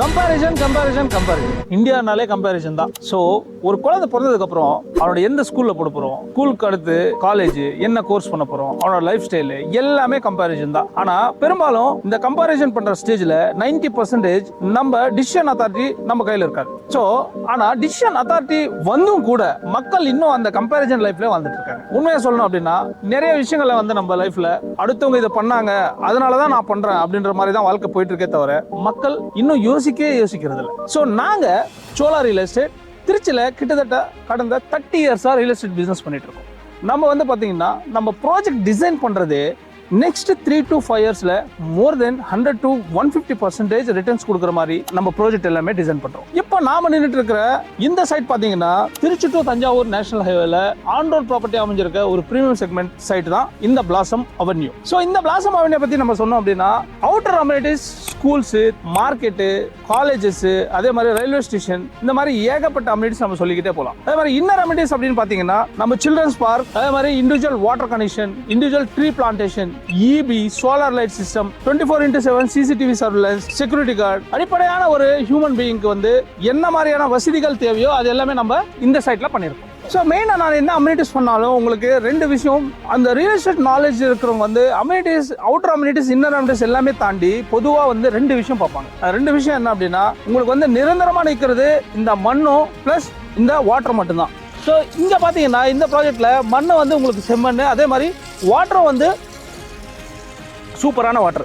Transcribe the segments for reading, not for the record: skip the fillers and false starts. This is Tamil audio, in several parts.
கம்பேரிசன் இந்தியானாலே கம்பேரிசன் தான். ஸோ ஒரு குழந்தை பிறந்ததுக்கு அப்புறம் அவனோட எந்த ஸ்கூல்ல போட போறோம், ஸ்கூலுக்கு அடுத்து காலேஜ் என்ன கோர்ஸ் பண்ண போறோம், அவனோட லைஃப் ஸ்டைல் எல்லாமே கம்பேரிசன் தான். ஆனா பெரும்பாலும் இந்த கம்பேரிசன் பண்ற ஸ்டேஜ்ல 90% நம்ம டிசிஷன் அத்தாரிட்டி நம்ம கையில இருக்காது. ஸோ ஆனா டிசிஷன் அத்தாரிட்டி வந்தும் கூட மக்கள் இன்னும் அந்த கம்பேரிசன் லைஃப்ல வாழ்ந்துட்டு இருக்காங்க. உண்மையா சொல்லணும் அப்படின்னா நிறைய விஷயங்களை நம்ம லைஃப்ல அடுத்தவங்க இதை பண்ணாங்க அதனாலதான் நான் பண்றேன் அப்படின்ற மாதிரி தான் வாழ்க்கை போயிட்டு இருக்கே தவிர மக்கள் இன்னும் யோசிக்கிறது இல்லை. ஸோ நாங்க சோலா ரியல் எஸ்டேட் திருச்சியில கிட்டத்தட்ட கடந்த 30 இயர்ஸா ரியல் எஸ்டேட் பிசினஸ் பண்ணிட்டு இருக்கோம். நம்ம பாத்தீங்கன்னா நம்ம ப்ராஜெக்ட் டிசைன் பண்றது நெக்ஸ்ட் 3 to 5 இயர்ஸ்ல மோர் தென் 100 to 150% ரிட்டர்ன்ஸ் கொடுக்குற மாதிரி நம்ம ப்ராஜெக்ட் எல்லாமே டிசைன் பண்றோம். இப்போ நாம நின்றுட்டு இருக்கிற இந்த சைட் பாத்தீங்கன்னா திருச்சி டு தஞ்சாவூர் நேஷனல் ஹைவேல ஆன் ரோட் ப்ராப்பர்ட்டி அமைஞ்சிருக்க ஒரு பிரீமியம் செக்மெண்ட் சைட் தான் இந்த பிளாசம் அவென்யூ. ஸோ இந்த பிளாசம் அவென்யூ பத்தி நம்ம சொன்னோம் அப்படின்னா outer amenities, schools, market, colleges, அதே மாதிரி ரயில்வே ஸ்டேஷன், இந்த மாதிரி ஏகப்பட்ட அமெனிட்டிஸ் நம்ம சொல்லிக்கிட்டே போகலாம். அதே மாதிரி இன்னர் அமெனிட்டிஸ் அப்படின்னு பாத்தீங்கன்னா நம்ம சில்ட்ரன்ஸ் பார்க், அதே மாதிரி individual water connection, individual tree plantation, EB, solar light system, 24/7 CCTV surveillance, security guard, அடிப்படையான ஒரு ஹியூமன் பீயிங்க்கு என்ன மாதிரியான வசதிகள் தேவையோ அது எல்லாமே நம்ம இந்த சைட்ல பண்ணியிருக்கோம். ஸோ மெயினாக நான் என்ன அம்யூனிட்டிஸ் பண்ணாலும் உங்களுக்கு ரெண்டு விஷயம், அந்த ரியல் எஸ்டேட் நாலேஜ் இருக்கிறவங்க amenities, outer amenities, inner amenities எல்லாமே தாண்டி பொதுவாக ரெண்டு விஷயம் பார்ப்பாங்க. ரெண்டு விஷயம் என்ன அப்படின்னா உங்களுக்கு நிரந்தரமாக நிற்கிறது இந்த மண்ணும் ப்ளஸ் இந்த வாட்டர் மட்டும்தான். ஸோ இங்கே பார்த்தீங்கன்னா இந்த ப்ராஜெக்டில் மண்ணை உங்களுக்கு செம்மண், அதே மாதிரி வாட்டரும் சூப்பரான வாட்டர்.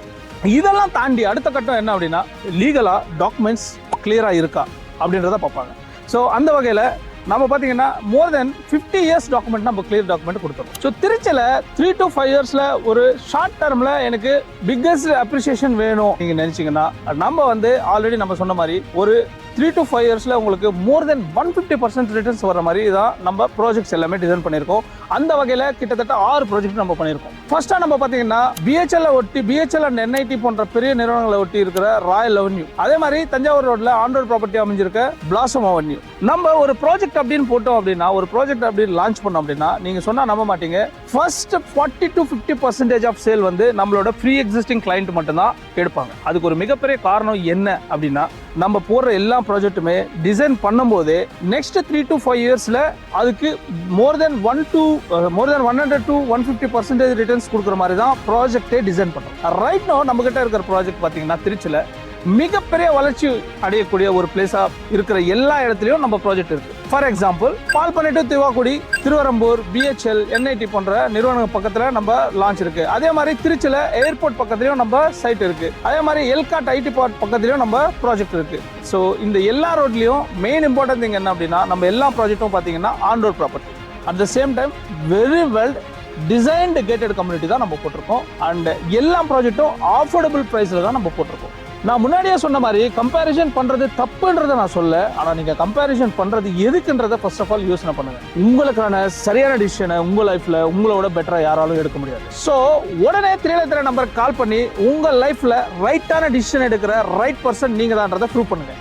இதெல்லாம் தாண்டி அடுத்த கட்டம் என்ன அப்படின்னா லீகலா டாக்குமெண்ட்ஸ் கிளியரா இருக்கா அப்படின்றத பார்ப்பாங்க. ஸோ அந்த வகையில் நம்ம பார்த்தீங்கன்னா மோர் தென் 50 இயர்ஸ் டாக்குமெண்ட் நம்ம கிளியர் டாக்குமெண்ட் கொடுத்துருவோம். ஸோ திருச்சியில் 3 to 5 இயர்ஸ்ல ஒரு ஷார்ட் டேர்ம்ல எனக்கு பிக்கஸ்ட் அப்ரிசியேஷன் வேணும் நீங்க நினைச்சீங்கன்னா நம்ம ஆல்ரெடி நம்ம சொன்ன மாதிரி ஒரு 3 to 5 இயர்ஸ்ல உங்களுக்கு மோர் தென் 150% ரிட்டர்ன்ஸ் வர மாதிரி தான் நம்ம ப்ராஜெக்ட்ஸ் எல்லாமே டிசைன் பண்ணியிருக்கோம். அந்த வகையில் கிட்டத்தட்ட 6 ப்ராஜெக்ட் நம்ம பண்ணியிருக்கோம். ஃபர்ஸ்டா நம்ம பார்த்தீங்கன்னா BHL அண்ட் NIT போன்ற பெரிய நிறுவனங்களை ஒட்டி இருக்கிற ராயல் அவென்யூ, அதே மாதிரி தஞ்சாவூர் ரோட்ல ஆன் ரோட் ப்ராப்பர்ட்டி அமைஞ்சிருக்க பிளாசம் அவென்யூ. நம்ம ஒரு ப்ராஜெக்ட் அப்படின்னு போட்டோம் அப்படின்னா, ஒரு ப்ராஜெக்ட் அப்படின்னு லான்ச் பண்ணோம் அப்படின்னா நீங்க சொன்னா நம்ப மாட்டீங்க, ஃபர்ஸ்ட் 40 to 50% ஆஃப் சேல் நம்மளோட ப்ரீ எக்ஸிஸ்டிங் கிளைண்ட் மட்டும் தான் எடுப்பாங்க. அதுக்கு ஒரு மிகப்பெரிய காரணம் என்ன அப்படின்னா நம்ம போடுற எல்லா ப்ராஜெக்ட்டுமே டிசைன் பண்ணும்போது நெக்ஸ்ட் 3 to 5 இயர்ஸ்ல அதுக்கு மோர் தென் 100 to 150% ரிட்டர்ன்ஸ் கொடுக்குற மாதிரி தான் ப்ராஜெக்டே டிசைன் பண்ணுறோம். ரைட் நோ நம்ம கிட்ட இருக்கிற ப்ராஜெக்ட் பார்த்தீங்கன்னா திருச்சியில் மிகப்பெரிய வளர்ச்சி அடையக்கூடிய ஒரு பிளேஸா இருக்கிற எல்லா இடத்துலயும் நம்ம ப்ராஜெக்ட் இருக்கு. ஃபார் எக்ஸாம்பிள் பால்பனை திவாக்குடி, திருவரம்பூர், BHL, NIT போன்ற நிறுவனங்கள் பக்கத்துல நம்ம லான்ச் இருக்கு. அதே மாதிரி திருச்சியில ஏர்போர்ட் பக்கத்துலயும் நம்ம சைட் இருக்கு. அதே மாதிரி எல்காட் IT பார்க் பக்கத்துலயும் நம்ம ப்ராஜெக்ட் இருக்கு. ஸோ இந்த எல்லா ரோட்லயும் மெயின் இம்பார்ட்டன்ட் திங் என்ன அப்படின்னா நம்ம எல்லா ப்ராஜெக்டும் பாத்தீங்கன்னா on road property, at the same time very well designed gated community தான் நம்ம போட்டிருக்கோம். அண்ட் எல்லா ப்ராஜெக்டும் ஆஃபோர்டபுள் பிரைஸ்ல தான் நம்ம போட்டிருக்கோம். நான் முன்னாடியே சொன்ன மாதிரி கம்பேரிசன் பண்றது தப்புன்றதை நான் சொல்ல, ஆனா நீங்க கம்பேரிசன் பண்றது எதுக்குன்றத ஃபர்ஸ்ட் ஆஃப் ஆல் யோசனை பண்ணுங்க. உங்களுக்கான சரியான டிசிஷனை உங்க லைஃப்ல உங்களோட பெட்டரா யாராலும் எடுக்க முடியாது. ஸோ உடனே 3 நம்பருக்கு கால் பண்ணி உங்க லைஃப்ல ரைட்டான டிசிஷன் எடுக்கிற ரைட் பர்சன் நீங்க தான்றதை ப்ரூவ் பண்ணுங்க.